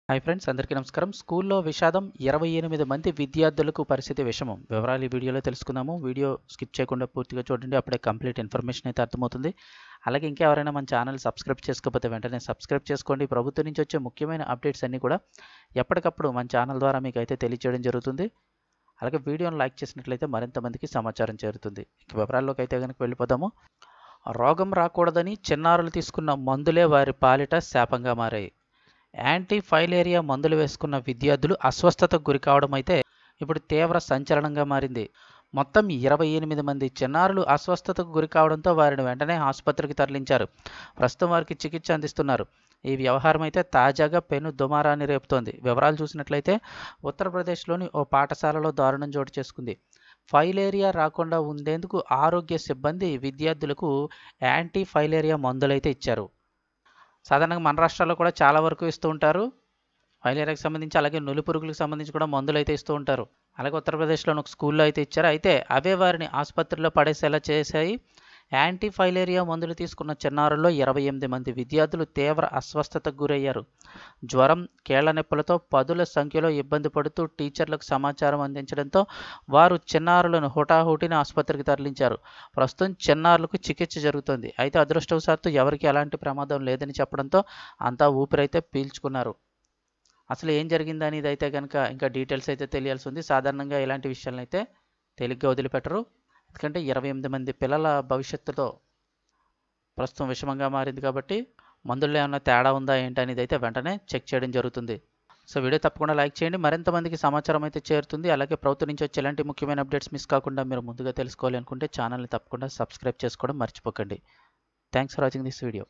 Hi friends, అందరికీ నమస్కారం. స్కూల్లో విషాదం, 28 మంది విద్యార్థులకు పరిస్థితి విషమం. వివరాలు ఈ వీడియోలో తెలుసుకుందాము. వీడియో స్కిప్ చేయకుండా పూర్తిగా చూడండి, అప్పుడే కంప్లీట్ ఇన్ఫర్మేషన్ అయితే అర్థమవుతుంది. అలాగే ఇంకెవరైనా మన ఛానల్ సబ్స్క్రైబ్ చేసుకోకపోతే వెంటనే సబ్స్క్రైబ్ చేసుకోండి. ప్రభుత్వం నుంచి వచ్చే ముఖ్యమైన అప్డేట్స్ అన్నీ కూడా ఎప్పటికప్పుడు మన ఛానల్ ద్వారా మీకు అయితే తెలియజేయడం జరుగుతుంది. అలాగే వీడియోను లైక్ చేసినట్లయితే మరింత మందికి సమాచారం చేరుతుంది. ఇక వివరాల్లోకి అయితే కనుక వెళ్ళిపోదాము. రోగం రాకూడదని చిన్నారులు తీసుకున్న మందులే వారి పాలిట శాపంగా మారాయి. యాంటీ ఫైలేరియా మందులు వేసుకున్న విద్యార్థులు అస్వస్థతకు గురికావడం అయితే ఇప్పుడు తీవ్ర సంచలనంగా మారింది. మొత్తం 28 మంది చిన్నారులు అస్వస్థతకు గురికావడంతో వారిని వెంటనే ఆసుపత్రికి తరలించారు. ప్రస్తుతం వారికి చికిత్స అందిస్తున్నారు. ఈ వ్యవహారం అయితే తాజాగా పెను దుమారాన్ని రేపుతోంది. వివరాలు చూసినట్లయితే ఉత్తరప్రదేశ్లోని ఓ పాఠశాలలో దారుణం చోటు చేసుకుంది. ఫైలేరియా రాకుండా ఉండేందుకు ఆరోగ్య సిబ్బంది విద్యార్థులకు యాంటీ ఫైలేరియా మందులైతే ఇచ్చారు. సాధారణంగా మన రాష్ట్రాల్లో కూడా చాలా వరకు ఇస్తూ ఉంటారు. ఫైలేరియాకి సంబంధించి, అలాగే నులి పురుగులకు సంబంధించి కూడా మందులు అయితే ఇస్తూ ఉంటారు. అలాగే ఉత్తరప్రదేశ్లోని ఒక స్కూల్లో అయితే ఇచ్చారు. అయితే అవే వారిని ఆసుపత్రిలో పడేసేలా చేశాయి. యాంటీ ఫైలేరియా మందులు తీసుకున్న చిన్నారుల్లో 28 మంది విద్యార్థులు తీవ్ర అస్వస్థతకు గురయ్యారు. జ్వరం, కీళ్ల నొప్పులతో పదుల సంఖ్యలో ఇబ్బంది పడుతూ టీచర్లకు సమాచారం అందించడంతో వారు చిన్నారులను హుటాహుటిన ఆసుపత్రికి తరలించారు. ప్రస్తుతం చిన్నారులకు చికిత్స జరుగుతోంది. అయితే అదృష్టవశాత్తు ఎవరికి ఎలాంటి ప్రమాదం లేదని చెప్పడంతో అంతా ఊపిరైతే పీల్చుకున్నారు. అసలు ఏం జరిగిందనేది అయితే కనుక ఇంకా డీటెయిల్స్ అయితే తెలియాల్సి ఉంది. సాధారణంగా ఇలాంటి విషయాలను అయితే తేలిగ్గా వదిలిపెట్టరు. ఎందుకంటే 28 మంది పిల్లల భవిష్యత్తుతో ప్రస్తుతం విషమంగా మారింది కాబట్టి మందుల్లో ఏమన్నా తేడా ఉందా ఏంటి అనేది అయితే వెంటనే చెక్ చేయడం జరుగుతుంది. సో వీడియో తప్పకుండా లైక్ చేయండి. మరింత మందికి సమాచారం అయితే చేరుతుంది. అలాగే ప్రభుత్వం నుంచి వచ్చే ఎలాంటి ముఖ్యమైన అప్డేట్స్ మిస్ కాకుండా మీరు ముందుగా తెలుసుకోవాలి అనుకుంటే ఛానల్ని తప్పకుండా సబ్స్క్రైబ్ చేసుకోవడం మర్చిపోకండి. Thanks for watching this video.